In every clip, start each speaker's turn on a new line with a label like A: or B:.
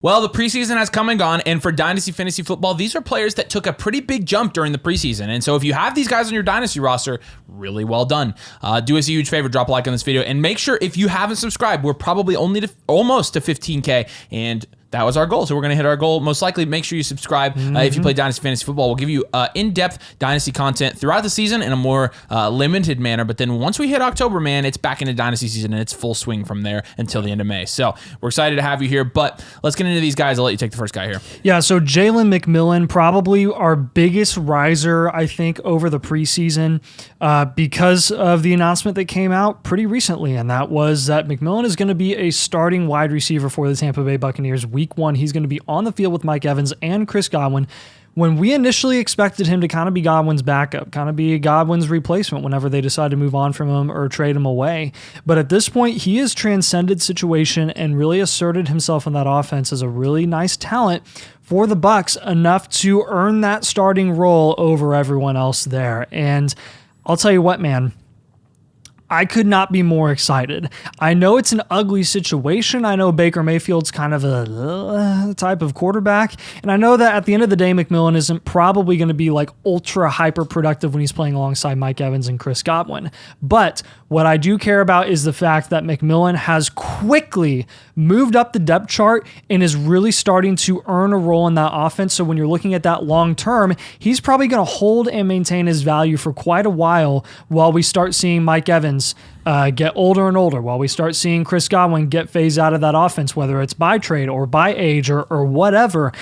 A: Well, the preseason has come and gone, and for Dynasty Fantasy Football, these are players that took a pretty big jump during the preseason. And so if you have these guys on your Dynasty roster, really well done. Do us a huge favor, drop a like on this video, and make sure if you haven't subscribed, we're probably almost to 15K, and that was our goal. So we're going to hit our goal. Most likely, make sure you subscribe. If you play Dynasty Fantasy Football, we'll give you in-depth Dynasty content throughout the season in a more limited manner. But then once we hit October, man, it's back into Dynasty season, and it's full swing from there until the end of May. So we're excited to have you here. But let's get into these guys. I'll let you take the first guy here.
B: Yeah, so Jalen McMillan, probably our biggest riser, I think, over the preseason because of the announcement that came out pretty recently, and that was that McMillan is going to be a starting wide receiver for the Tampa Bay Buccaneers Week 1. He's going to be on the field with Mike Evans and Chris Godwin. When we initially expected him to kind of be Godwin's backup, kind of be Godwin's replacement whenever they decide to move on from him or trade him away. But at this point, he has transcended situation and really asserted himself in that offense as a really nice talent for the Bucs, enough to earn that starting role over everyone else there. And I'll tell you what, man, I could not be more excited. I know it's an ugly situation. I know Baker Mayfield's kind of a type of quarterback. And I know that at the end of the day, McMillan isn't probably going to be like ultra hyper productive when he's playing alongside Mike Evans and Chris Godwin. But what I do care about is the fact that McMillan has quickly moved up the depth chart and is really starting to earn a role in that offense. So when you're looking at that long term, he's probably going to hold and maintain his value for quite a while we start seeing Mike Evans get older and older, while we start seeing Chris Godwin get phased out of that offense, whether it's by trade or by age or whatever.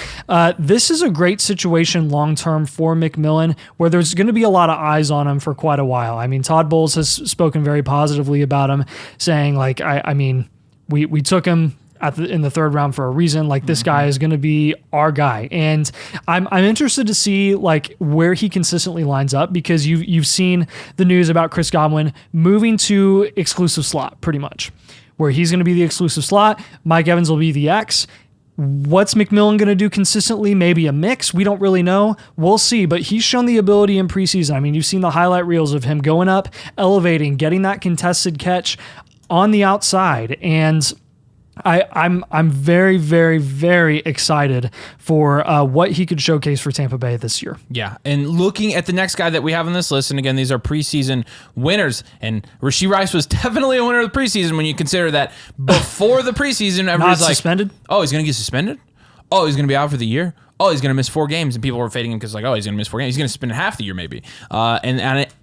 B: This is a great situation long-term for McMillan, where there's going to be a lot of eyes on him for quite a while. I mean, Todd Bowles has spoken very positively about him, saying, like, I mean, we took him in the third round for a reason. Like, this guy is going to be our guy, and I'm interested to see like where he consistently lines up, because you've seen the news about Chris Godwin moving to exclusive slot, pretty much, where he's going to be the exclusive slot. Mike Evans will be the X. What's McMillan going to do consistently? Maybe a mix. We don't really know. We'll see. But he's shown the ability in preseason. I mean, you've seen the highlight reels of him going up, elevating, getting that contested catch on the outside, and I'm very, very, very excited for what he could showcase for Tampa Bay this year.
A: Yeah, and looking at the next guy that we have on this list, and again, these are preseason winners, and Rashee Rice was definitely a winner of the preseason when you consider that before the preseason, everybody's like, suspended? Oh, he's going to get suspended? Oh, he's going to be out for the year? Oh, he's going to miss 4 games, and people were fading him because, like, oh, he's going to miss 4 games. He's going to spend half the year maybe.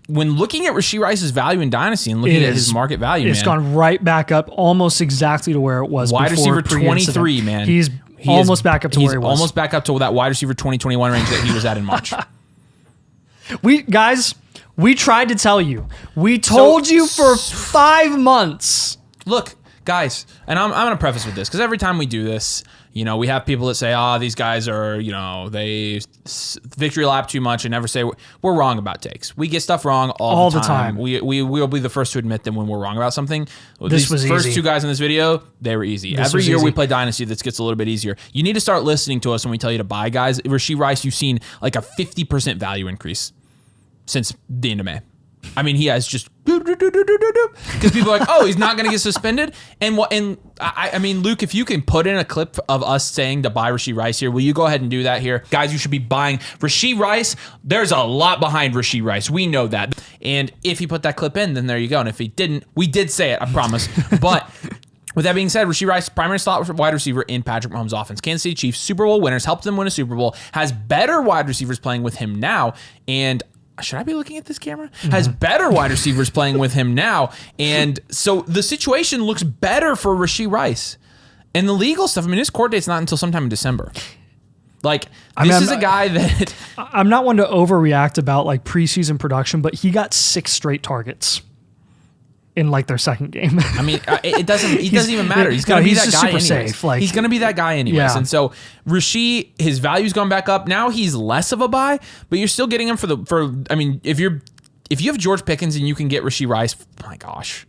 A: When looking at Rashee Rice's value in Dynasty and looking at his market value,
B: it's gone right back up almost exactly to where it was
A: wide
B: before.
A: Receiver 23, man.
B: He's almost back up to where he was.
A: Almost back up to that wide receiver 2021 range that he was at in March.
B: We tried to tell you. We told you for 5 months.
A: Look, guys, and I'm going to preface with this, because every time we do this, you know, we have people that say, these guys are, you know, they victory lap too much and never say we're wrong about takes. We get stuff wrong all the time. We will be the first to admit that when we're wrong about something.
B: This was
A: first
B: easy.
A: 2 guys in this video, they were easy. Every year we play Dynasty, this gets a little bit easier. You need to start listening to us when we tell you to buy guys. Rashee Rice, you've seen like a 50% value increase since the end of May. I mean, he has just because people are like, oh, he's not going to get suspended. And I mean, Luke, if you can put in a clip of us saying to buy Rashee Rice here, will you go ahead and do that here? Guys, you should be buying Rashee Rice. There's a lot behind Rashee Rice. We know that. And if he put that clip in, then there you go. And if he didn't, we did say it, I promise. But with that being said, Rashee Rice, primary slot wide receiver in Patrick Mahomes' offense. Kansas City Chiefs, Super Bowl winners, helped them win a Super Bowl, has better wide receivers playing with him now, and should I be looking at this camera? Has better wide receivers playing with him now. And so the situation looks better for Rashee Rice. And the legal stuff, I mean, his court date's not until sometime in December. Like, this is a guy that...
B: I'm not one to overreact about, like, preseason production, but he got 6 straight targets in, like, their second game.
A: I mean, it doesn't even matter. He's going to be that guy anyways.
B: Safe. Like,
A: he's going to be that guy anyways. Yeah. And so Rashee, his value's gone back up. Now he's less of a buy, but you're still getting him I mean, if you have George Pickens and you can get Rashee Rice, my gosh.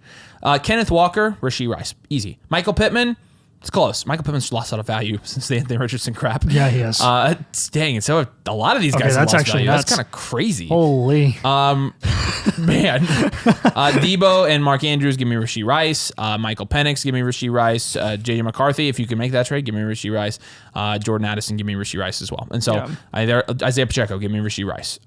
A: Kenneth Walker, Rashee Rice, easy. Michael Pittman, it's close. Michael Pittman's lost a lot of value since the Anthony Richardson crap.
B: Yeah, he has.
A: Dang, and so a lot of these guys have lost value. That's kind of crazy.
B: Holy.
A: Man. Debo and Mark Andrews, give me Rashee Rice. Michael Penix, give me Rashee Rice. J.J. McCarthy, if you can make that trade, give me Rashee Rice. Jordan Addison, give me Rashee Rice as well. And so Isaiah Pacheco, give me Rashee Rice.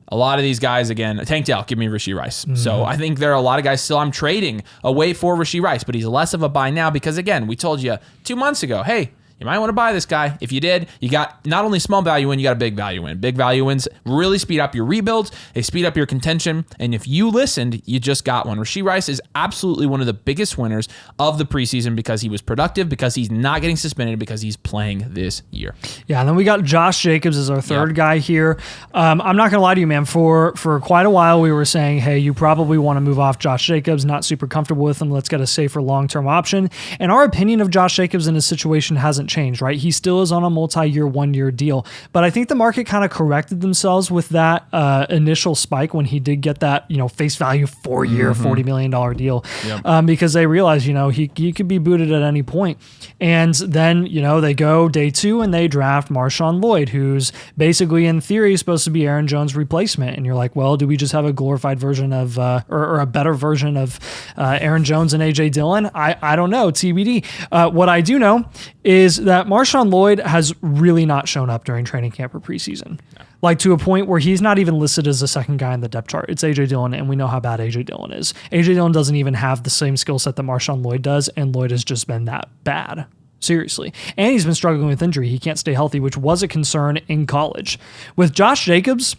A: A lot of these guys, again, Tank Dell, give me Rashee Rice. Mm-hmm. So I think there are a lot of guys still I'm trading away for Rashee Rice, but he's less of a buy now because, again, we told you 2 months ago, hey, you might want to buy this guy. If you did, you got not only small value win, you got a big value win. Big value wins really speed up your rebuilds. They speed up your contention. And if you listened, you just got one. Rashee Rice is absolutely one of the biggest winners of the preseason because he was productive, because he's not getting suspended, because he's playing this year.
B: Yeah, and then we got Josh Jacobs as our third guy here. I'm not going to lie to you, man. For quite a while, we were saying, hey, you probably want to move off Josh Jacobs. Not super comfortable with him. Let's get a safer long-term option. And our opinion of Josh Jacobs in his situation hasn't changed, right? He still is on a multi-year, 1-year deal. But I think the market kind of corrected themselves with that initial spike when he did get that, face value 4-year, $40 million deal. Yep. Because they realized, he could be booted at any point. And then, they go day 2 and they draft Marshawn Lloyd, who's basically in theory supposed to be Aaron Jones' replacement. And you're like, well, do we just have a glorified version of, or a better version of Aaron Jones and A.J. Dillon? I don't know, TBD. What I do know is that Marshawn Lloyd has really not shown up during training camp or preseason. No. Like to a point where he's not even listed as the second guy in the depth chart. It's A.J. Dillon, and we know how bad A.J. Dillon is. A.J. Dillon doesn't even have the same skill set that Marshawn Lloyd does, and Lloyd has just been that bad. Seriously. And he's been struggling with injury. He can't stay healthy, which was a concern in college. With Josh Jacobs,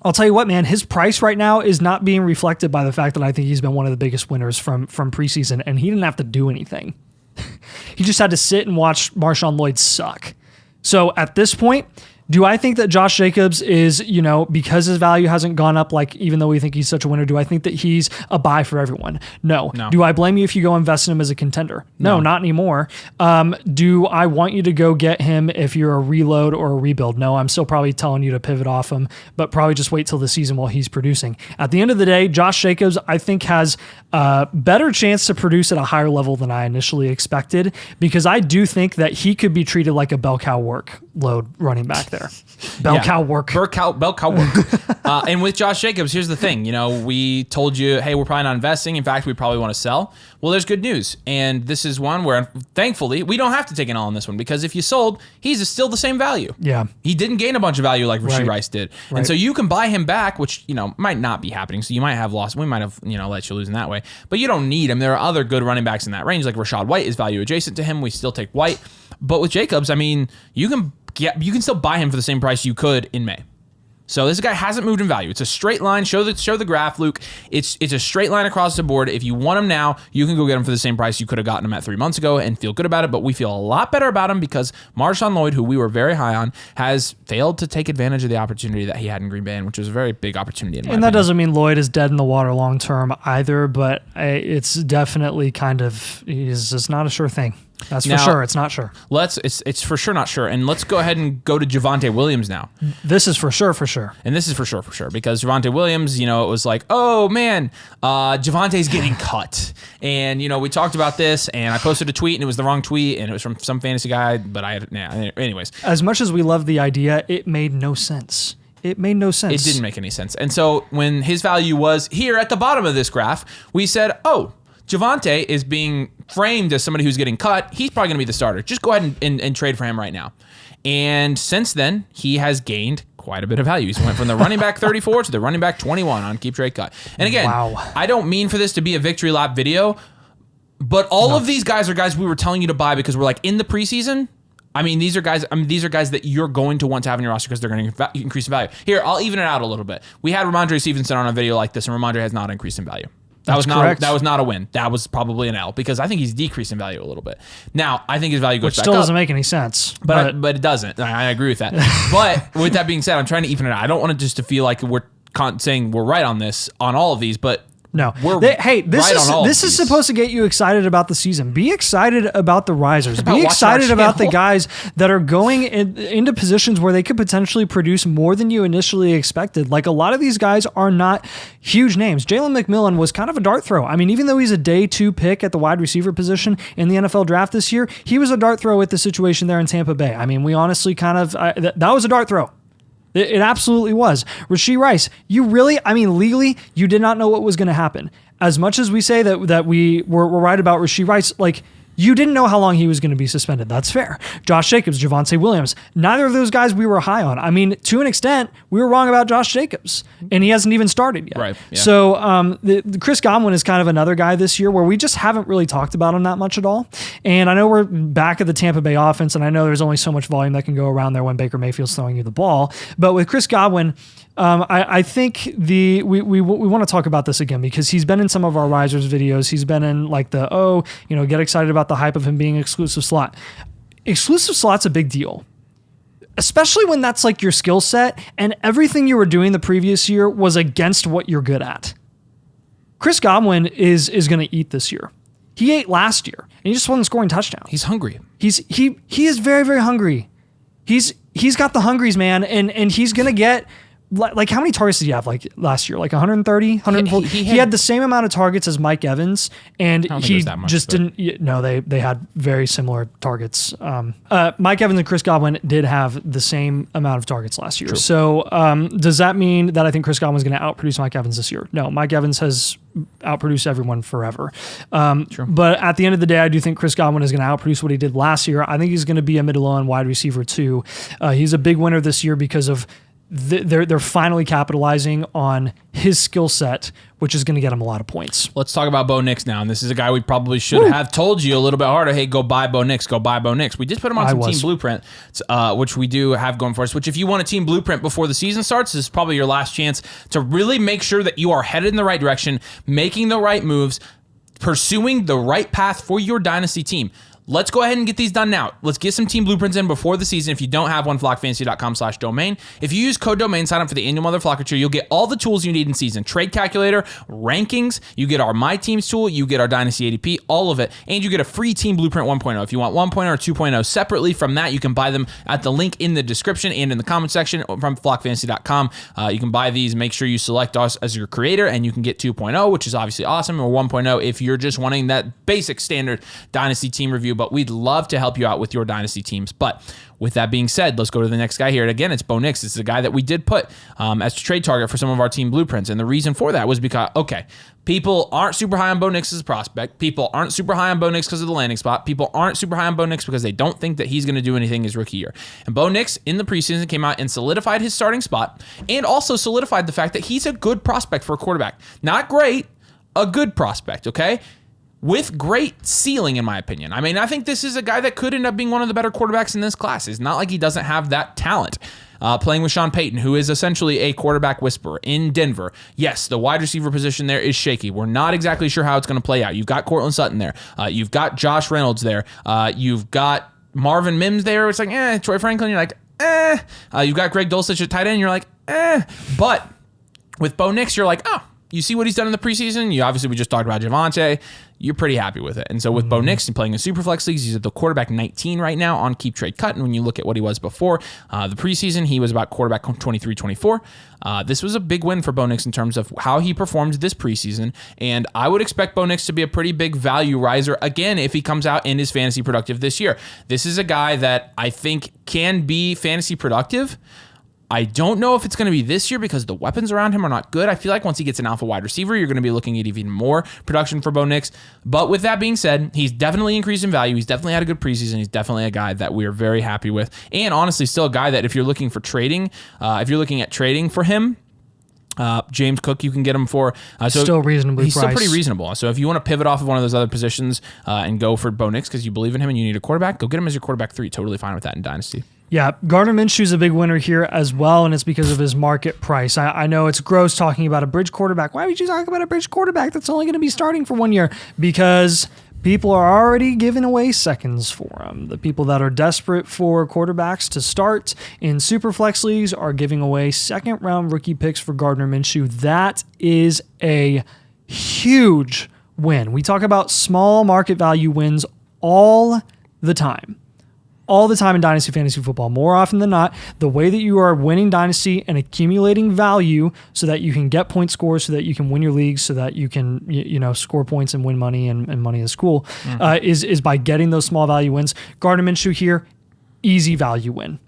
B: I'll tell you what, man, his price right now is not being reflected by the fact that I think he's been one of the biggest winners from preseason, and he didn't have to do anything. He just had to sit and watch Marshawn Lloyd suck. So at this point, do I think that Josh Jacobs is, because his value hasn't gone up, like even though we think he's such a winner, do I think that he's a buy for everyone? No. Do I blame you if you go invest in him as a contender? No, not anymore. Do I want you to go get him if you're a reload or a rebuild? No, I'm still probably telling you to pivot off him, but probably just wait till the season while he's producing. At the end of the day, Josh Jacobs, I think, has a better chance to produce at a higher level than I initially expected, because I do think that he could be treated like a bell cow workload running back there. Bell cow work. Bell cow work.
A: And with Josh Jacobs, here's the thing. We told you, hey, we're probably not investing. In fact, we probably want to sell. Well, there's good news. And this is one where, thankfully, we don't have to take an L on this one, because if you sold, he's still the same value.
B: Yeah.
A: He didn't gain a bunch of value like Rashee Rice did. Right. And so you can buy him back, which, might not be happening. So you might have lost. We might have, let you lose in that way. But you don't need him. There are other good running backs in that range. Like Rachaad White is value adjacent to him. We still take White. But with Jacobs, you can still buy him for the same price you could in May. So this guy hasn't moved in value. It's a straight line. Show the graph, Luke. It's a straight line across the board. If you want him now, you can go get him for the same price you could have gotten him at 3 months ago and feel good about it. But we feel a lot better about him because Marshawn Lloyd, who we were very high on, has failed to take advantage of the opportunity that he had in Green Bay, which was a very big opportunity. In my opinion.
B: That doesn't mean Lloyd is dead in the water long term either, but it's definitely he's just not a sure thing. That's for sure. It's not sure.
A: It's for sure not sure. And let's go ahead and go to Javonte Williams now.
B: This is for sure.
A: And this is for sure, because Javonte Williams, it was like, oh man, Javonte's getting cut. And, we talked about this, and I posted a tweet, and it was the wrong tweet, and it was from some fantasy guy, but anyways.
B: As much as we love the idea, it made no sense. It made no sense.
A: It didn't make any sense. And so when his value was here at the bottom of this graph, we said, oh, Javonte is being framed as somebody who's getting cut. He's probably going to be the starter. Just go ahead and trade for him right now. And since then, he has gained quite a bit of value. He went from the running back 34 to the running back 21 on keep trade cut. And again, I don't mean for this to be a victory lap video, but all of these guys are guys we were telling you to buy because we're like in the preseason. These are guys that you're going to want to have in your roster because they're going to increase in value. Here, I'll even it out a little bit. We had Ramondre Stevenson on a video like this, and Ramondre has not increased in value. That was not a win. That was probably an L because I think he's decreased in value a little bit. Now, I think his value goes back up.
B: Which still doesn't make any sense.
A: But it doesn't. I agree with that. But with that being said, I'm trying to even it out. I don't want it just to feel like we're saying we're right on this, on all of these, but
B: no. This is supposed to get you excited about the season. Be excited about the risers. Be excited about the guys that are going into positions where they could potentially produce more than you initially expected. Like a lot of these guys are not huge names. Jalen McMillan was kind of a dart throw. Even though he's a day 2 pick at the wide receiver position in the NFL draft this year, he was a dart throw with the situation there in Tampa Bay. We honestly that was a dart throw. It absolutely was. Rashee Rice, legally, you did not know what was going to happen. As much as we say that we were right about Rashee Rice, like, you didn't know how long he was going to be suspended. That's fair. Josh Jacobs, Javonte Williams, neither of those guys we were high on. I mean, to an extent, we were wrong about Josh Jacobs, and he hasn't even started yet.
A: Right. Yeah.
B: So the Chris Godwin is kind of another guy this year where we just haven't really talked about him that much at all. And I know we're back at the Tampa Bay offense, and I know there's only so much volume that can go around there when Baker Mayfield's throwing you the ball. But with Chris Godwin, I think we want to talk about this again because he's been in some of our risers videos. He's been in like get excited about the hype of him being exclusive slot. Exclusive slot's a big deal, especially when that's like your skill set and everything you were doing the previous year was against what you're good at. Chris Godwin is going to eat this year. He ate last year and he just wasn't scoring touchdowns.
A: He's hungry.
B: He is very, very hungry. He's got the hungries, man, and he's going to get. Like, how many targets did he have like last year? Like 130, 140? He had the same amount of targets as Mike Evans, and he just didn't. No, they had very similar targets. Mike Evans and Chris Godwin did have the same amount of targets last year. True. So does that mean that I think Chris Godwin is going to outproduce Mike Evans this year? No, Mike Evans has outproduced everyone forever. But at the end of the day, I do think Chris Godwin is going to outproduce what he did last year. I think he's going to be a mid-to-low-end wide receiver too. He's a big winner this year because of they're finally capitalizing on his skill set, which is going to get him a lot of points.
A: Let's talk about Bo Nix now. And this is a guy we probably should have told you a little bit harder. Hey, go buy Bo Nix. Go buy Bo Nix. We just put him on some team blueprint, which we do have going for us, which if you want a team blueprint before the season starts, this is probably your last chance to really make sure that you are headed in the right direction, making the right moves, pursuing the right path for your dynasty team. Let's go ahead and get these done now. Let's get some team blueprints in before the season. If you don't have one, flockfantasy.com/domain. If you use code domain, sign up for the annual Motherflocker tier, you'll get all the tools you need in season. Trade calculator, rankings, you get our My Teams tool, you get our Dynasty ADP, all of it, and you get a free team blueprint 1.0. If you want 1.0 or 2.0 separately from that, you can buy them at the link in the description and in the comment section from flockfantasy.com. You can buy these. Make sure you select us as your creator, and you can get 2.0, which is obviously awesome, or 1.0 if you're just wanting that basic standard Dynasty team review. But we'd love to help you out with your Dynasty teams. But with that being said, let's go to the next guy here. And again, it's Bo Nix. This is a guy that we did put as a trade target for some of our team blueprints. And the reason for that was because, okay, people aren't super high on Bo Nix as a prospect. People aren't super high on Bo Nix because of the landing spot. People aren't super high on Bo Nix because they don't think that he's going to do anything his rookie year. And Bo Nix in the preseason came out and solidified his starting spot and also solidified the fact that he's a good prospect for a quarterback. Not great, a good prospect, okay? With great ceiling, in my opinion. I mean, I think this is a guy that could end up being one of the better quarterbacks in this class. It's not like he doesn't have that talent. Playing with Sean Payton, who is essentially a quarterback whisperer in Denver. Yes, the wide receiver position there is shaky. We're not exactly sure how it's going to play out. You've got Cortland Sutton there. You've got Josh Reynolds there. You've got Marvin Mims there. It's like, Troy Franklin, you're like, You've got Greg Dulcich at tight end. You're like, But with Bo Nix, you're like, oh. You see what he's done in the preseason. We just talked about Javonte. You're pretty happy with it. And so with Bo Nix and playing in Superflex leagues, he's at the quarterback 19 right now on Keep Trade Cut. And when you look at what he was before the preseason, he was about quarterback 23-24. This was a big win for Bo Nix in terms of how he performed this preseason. And I would expect Bo Nix to be a pretty big value riser again if he comes out and is fantasy productive this year. This is a guy that I think can be fantasy productive. I don't know if it's going to be this year because the weapons around him are not good. I feel like once he gets an alpha wide receiver, you're going to be looking at even more production for Bo Nix. But with that being said, he's definitely increased in value. He's definitely had a good preseason. He's definitely a guy that we are very happy with. And honestly, still a guy that if you're looking for trading, if you're looking at trading for him, James Cook, you can get him for
B: still reasonably
A: he's
B: priced.
A: Still pretty reasonable. So if you want to pivot off of one of those other positions and go for Bo Nix because you believe in him and you need a quarterback, go get him as your quarterback 3. Totally fine with that in Dynasty.
B: Yeah, Gardner Minshew's a big winner here as well, and it's because of his market price. I know it's gross talking about a bridge quarterback. Why would you talk about a bridge quarterback that's only going to be starting for 1 year? Because people are already giving away seconds for him. The people that are desperate for quarterbacks to start in Superflex leagues are giving away second-round rookie picks for Gardner Minshew. That is a huge win. We talk about small market value wins all the time. All the time in Dynasty Fantasy Football. More often than not, the way that you are winning Dynasty and accumulating value so that you can get point scores, so that you can win your leagues, so that you can score points and win money, and money is cool, is by getting those small value wins. Gardner Minshew here, easy value win.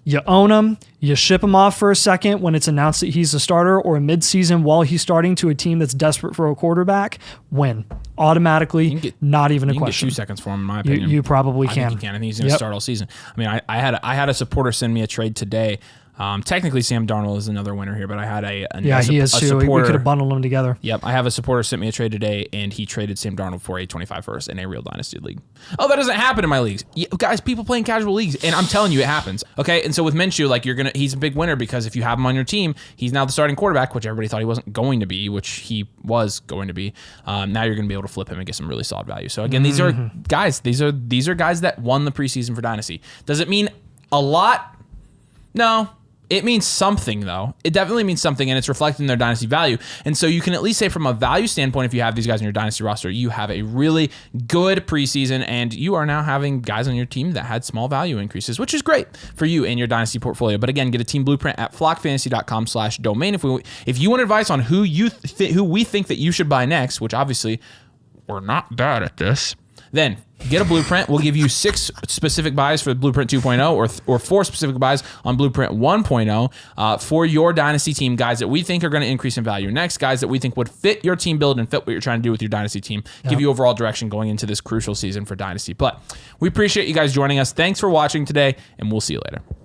B: You own him, you ship him off for a second when it's announced that he's a starter, or a midseason while he's starting to a team that's desperate for a quarterback, win. Automatically, not even a question.
A: You can get 2 seconds for him, in my opinion.
B: You probably can.
A: I think you can. I think he's going to start all season. I mean, I had a supporter send me a trade today. Technically, Sam Darnold is another winner here, but I had he is too. We could have bundled them together. Yep, I have a supporter sent me a trade today, and he traded Sam Darnold for a 25 first in a real Dynasty league. Oh, that doesn't happen in my leagues, guys. People playing casual leagues, and I'm telling you, it happens. Okay, and so with Minshew, like he's a big winner because if you have him on your team, he's now the starting quarterback, which everybody thought he wasn't going to be, which he was going to be. Now you're going to be able to flip him and get some really solid value. So again, these are guys. These are guys that won the preseason for Dynasty. Does it mean a lot? No. It means something, though. It definitely means something, and it's reflected in their Dynasty value. And so you can at least say from a value standpoint, if you have these guys in your Dynasty roster, you have a really good preseason, and you are now having guys on your team that had small value increases, which is great for you and your Dynasty portfolio. But again, get a team blueprint at flockfantasy.com/domain. If you want advice on who we think that you should buy next, which obviously we're not bad at this, then get a blueprint. We'll give you 6 specific buys for Blueprint 2.0 or 4 specific buys on Blueprint 1.0 for your Dynasty team. Guys that we think are going to increase in value next. Guys that we think would fit your team build and fit what you're trying to do with your Dynasty team. Give you overall direction going into this crucial season for Dynasty. But we appreciate you guys joining us. Thanks for watching today, and we'll see you later.